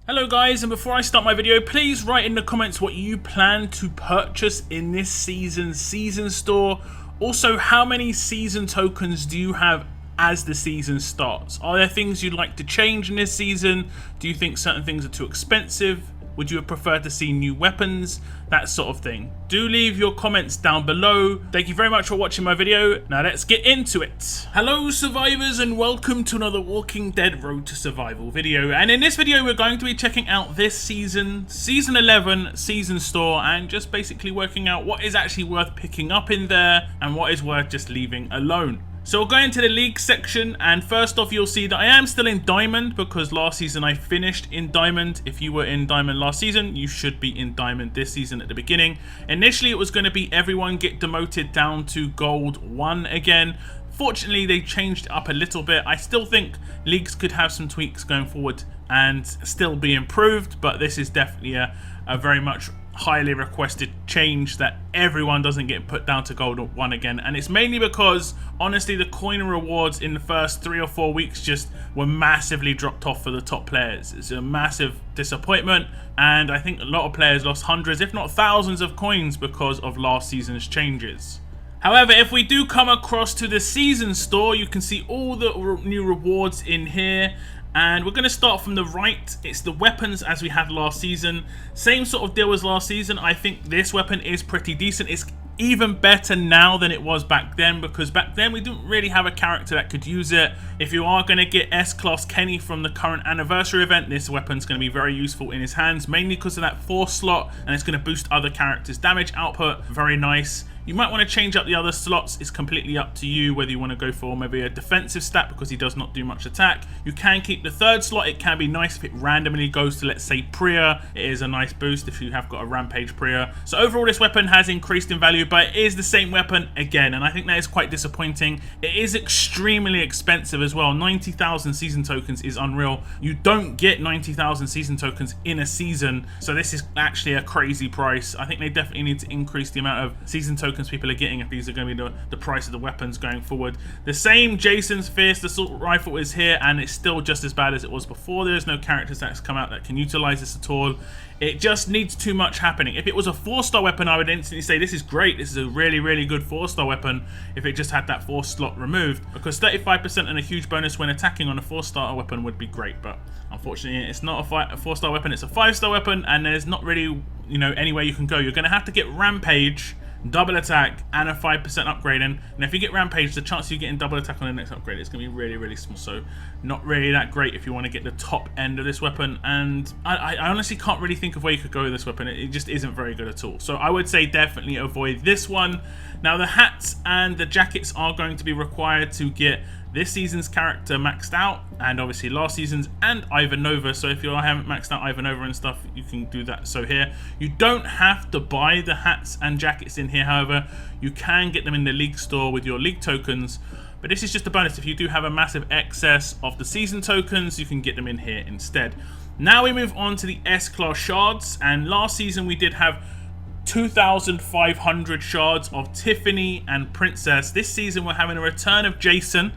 Hello guys, and before I start my video, please write in the comments what you plan to purchase in this season's season store. Also, how many season tokens do you have as the season starts? Are there things you'd like to change in this season? Do you think certain things are too expensive? Would you have preferred to see new weapons? That sort of thing. Do leave your comments down below. Thank you very much for watching my video. Now let's get into it. Hello survivors, and welcome to another Walking Dead Road to Survival video. And in this video we're going to be checking out this season, Season 11 Season Store, and just basically working out what is actually worth picking up in there and what is worth just leaving alone. So we'll go into the league section, and first off you'll see that I am still in Diamond because last season I finished in Diamond. If you were in Diamond last season, you should be in Diamond this season at the beginning. Initially it was going to be everyone get demoted down to Gold 1 again. Fortunately they changed it up a little bit. I still think leagues could have some tweaks going forward and still be improved, but this is definitely a very much highly requested change that everyone doesn't get put down to Gold 1 again. And it's mainly because honestly the coin rewards in the first 3 or 4 weeks just were massively dropped off for the top players. It's a massive disappointment, and I think a lot of players lost hundreds if not thousands of coins because of last season's changes. However, if we do come across to the season store, you can see all the new rewards in here. And we're going to start from the right. It's the weapons as we had last season. Same sort of deal as last season. I think this weapon is pretty decent. It's even better now than it was back then, because back then we didn't really have a character that could use it. If you are going to get S-Class Kenny from the current anniversary event, this weapon's going to be very useful in his hands, mainly because of that 4 slot, and it's going to boost other characters' damage output. Very nice. You might want to change up the other slots. It's completely up to you whether you want to go for maybe a defensive stat because he does not do much attack. You can keep the 3rd slot. It can be nice if it randomly goes to, let's say, Priya. It is a nice boost if you have got a Rampage Priya. So overall this weapon has increased in value, but it is the same weapon again, and I think that is quite disappointing. It is extremely expensive as well. 90,000 season tokens is unreal. You don't get 90,000 season tokens in a season, so this is actually a crazy price. I think they definitely need to increase the amount of season tokens people are getting if these are going to be the price of the weapons going forward. The same Jason's Fierce Assault Rifle is here, and it's still just as bad as it was before. There's no characters that's come out that can utilize this at all. It just needs too much happening. If it was a 4-star weapon, I would instantly say this is great. This is a really, really good 4-star weapon if it just had that 4 slot removed, because 35% and a huge bonus when attacking on a 4-star weapon would be great. But unfortunately it's not a 4-star weapon, it's a 5-star weapon, and there's not really, you know, anywhere you can go. You're going to have to get Rampage, double attack, and a 5% upgrade in. And if you get Rampage, the chance of you getting double attack on the next upgrade is going to be really, really small. So not really that great if you want to get the top end of this weapon. And I honestly can't really think of where you could go with this weapon. It just isn't very good at all. So I would say definitely avoid this one. Now the hats and the jackets are going to be required to get this season's character maxed out, and obviously last season's and Ivanova. So if you haven't maxed out Ivanova and stuff, you can do that. So here, you don't have to buy the hats and jackets in here. However, you can get them in the league store with your league tokens. But this is just a bonus. If you do have a massive excess of the season tokens, you can get them in here instead. Now we move on to the S-Class Shards, and last season we did have 2,500 shards of Tiffany and Princess. This season we're having a return of Jason,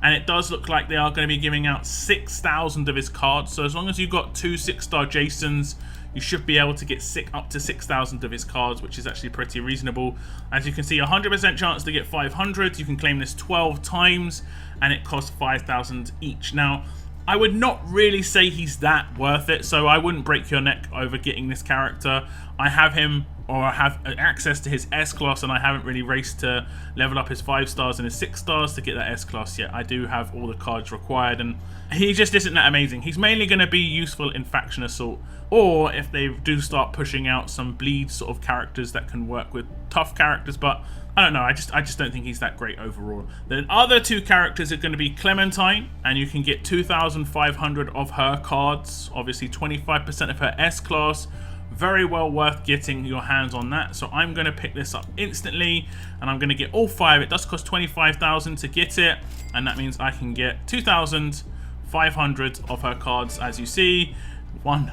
and it does look like they are going to be giving out 6,000 of his cards. So as long as you've got 2 6-star Jasons, you should be able to get up to 6,000 of his cards, which is actually pretty reasonable. As you can see, 100% chance to get 500. You can claim this 12 times, and it costs 5,000 each. Now, I would not really say he's that worth it, so I wouldn't break your neck over getting this character. I have him, or I have access to his S-Class, and I haven't really raced to level up his 5 stars and his 6 stars to get that S-Class yet. I do have all the cards required, and he just isn't that amazing. He's mainly going to be useful in Faction Assault, or if they do start pushing out some bleed sort of characters that can work with tough characters, but I don't know, I just don't think he's that great overall. The other 2 characters are going to be Clementine, and you can get 2,500 of her cards, obviously 25% of her S-Class. Very well worth getting your hands on that. So I'm going to pick this up instantly, and I'm going to get all 5. It does cost 25,000 to get it, and that means I can get 2,500 of her cards, as you see. 1,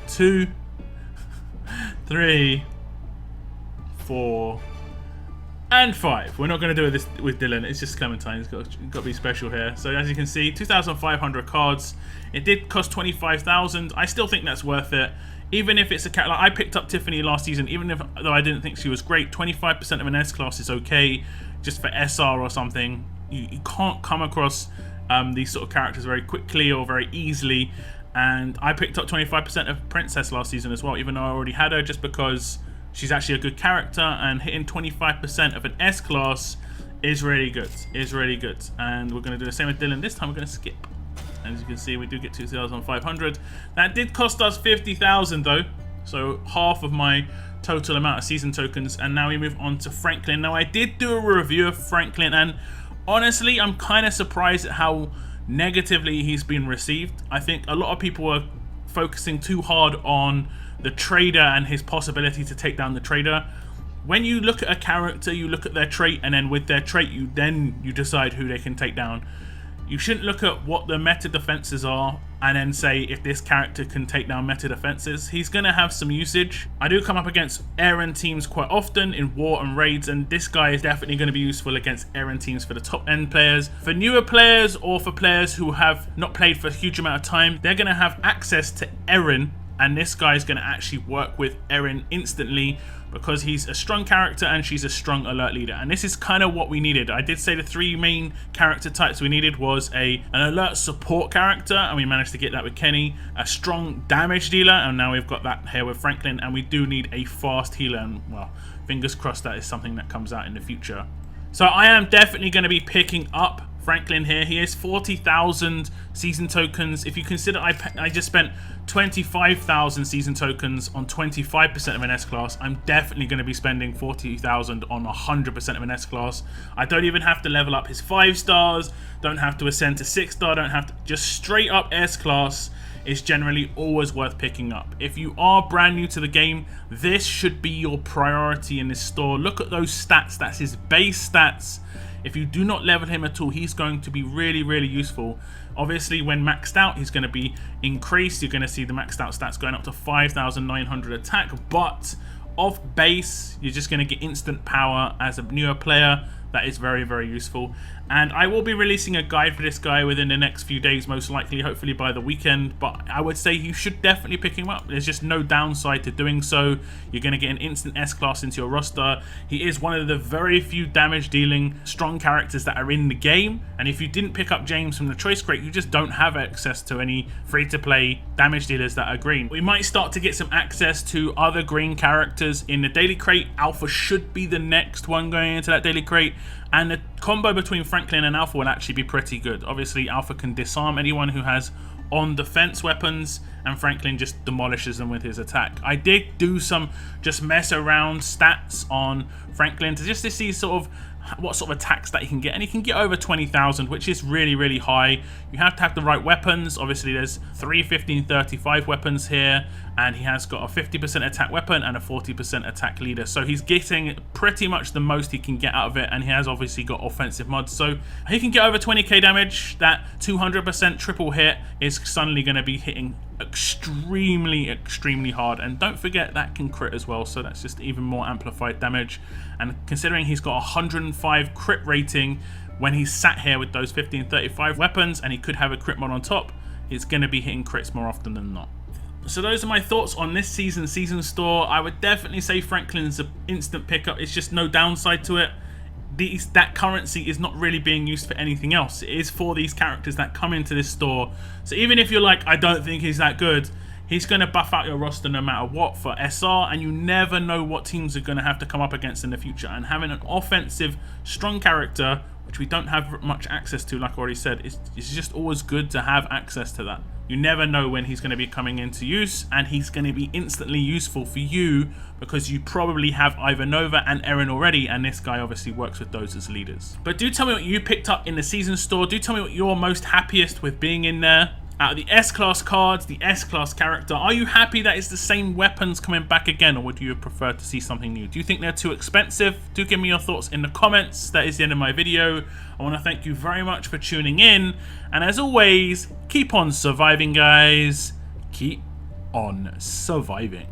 2, 3, 4, And 5. We're not going to do this with Dylan. It's just Clementine. It's got to be special here. So as you can see, 2,500 cards. It did cost 25,000. I still think that's worth it. Even if it's a cat, like I picked up Tiffany last season, though I didn't think she was great, 25% of an S class is okay, just for SR or something. You can't come across these sort of characters very quickly or very easily. And I picked up 25% of Princess last season as well, even though I already had her, just because she's actually a good character, and hitting 25% of an S class is really good. And we're going to do the same with Dylan. This time we're going to skip. As you can see, we do get 2,500. That did cost us 50,000 though, so half of my total amount of season tokens. And now we move on to Franklin. Now I did do a review of Franklin, and honestly, I'm kind of surprised at how negatively he's been received. I think a lot of people are focusing too hard on the trader and his possibility to take down the trader. When you look at a character, you look at their trait, and then with their trait you decide who they can take down. You shouldn't look at what the meta defenses are and then say if this character can take down meta defenses. He's going to have some usage. I do come up against Aaron teams quite often in war and raids, and this guy is definitely going to be useful against Aaron teams for the top end players. For newer players or for players who have not played for a huge amount of time, they're going to have access to Aaron, and this guy is going to actually work with Aaron instantly because he's a strong character and she's a strong alert leader. And this is kind of what we needed. I did say the 3 main character types we needed was an alert support character, and we managed to get that with Kenny, a strong damage dealer, and now we've got that here with Franklin, and we do need a fast healer, and well, fingers crossed that is something that comes out in the future. So I am definitely going to be picking up Franklin here. He is 40,000 season tokens. If you consider I just spent 25,000 season tokens on 25% of an S class, I'm definitely going to be spending 40,000 on 100% of an S class. I don't even have to level up his 5 stars, don't have to ascend to 6 star, don't have to, just straight up S class is generally always worth picking up. If you are brand new to the game, this should be your priority in this store. Look at those stats. That's his base stats. If you do not level him at all, he's going to be really, really useful. Obviously, when maxed out, he's going to be increased. You're going to see the maxed out stats going up to 5,900 attack. But off base, you're just going to get instant power as a newer player. That is very, very useful. And I will be releasing a guide for this guy within the next few days, most likely, hopefully by the weekend. But I would say you should definitely pick him up. There's just no downside to doing so. You're going to get an instant S-class into your roster. He is one of the very few damage-dealing strong characters that are in the game. And if you didn't pick up James from the choice crate, you just don't have access to any free-to-play damage dealers that are green. We might start to get some access to other green characters in the daily crate. Alpha should be the next one going into that daily crate. And the combo between Franklin and Alpha will actually be pretty good. Obviously, Alpha can disarm anyone who has on defense weapons, and Franklin just demolishes them with his attack. I did do some just mess around stats on Franklin to see sort of what sort of attacks that he can get, and he can get over 20,000, which is really, really high. You have to have the right weapons. Obviously, there's 3 1535 weapons here, and he has got a 50% attack weapon and a 40% attack leader. So he's getting pretty much the most he can get out of it, and he has obviously got offensive mods. So he can get over 20k damage. That 200% triple hit is suddenly going to be hitting extremely, extremely hard. And don't forget that can crit as well, so that's just even more amplified damage. And considering he's got 105 crit rating when he's sat here with those 1535 weapons, and he could have a crit mod on top, it's going to be hitting crits more often than not. So those are my thoughts on this season store. I would definitely say Franklin's an instant pickup. It's just no downside to it. That currency is not really being used for anything else. It is for these characters that come into this store. So even if you're like, I don't think he's that good, he's going to buff out your roster no matter what for SR, and you never know what teams are going to have to come up against in the future. And having an offensive, strong character, which we don't have much access to, like I already said, it's just always good to have access to that. You never know when he's going to be coming into use, and he's going to be instantly useful for you because you probably have either Nova and Erin already, and this guy obviously works with those as leaders. But do tell me what you picked up in the season store. Do tell me what you're most happiest with being in there. Out of the S-Class cards, the S-Class character, are you happy that it's the same weapons coming back again, or would you prefer to see something new? Do you think they're too expensive? Do give me your thoughts in the comments. That is the end of my video. I want to thank you very much for tuning in. And as always, keep on surviving, guys. Keep on surviving.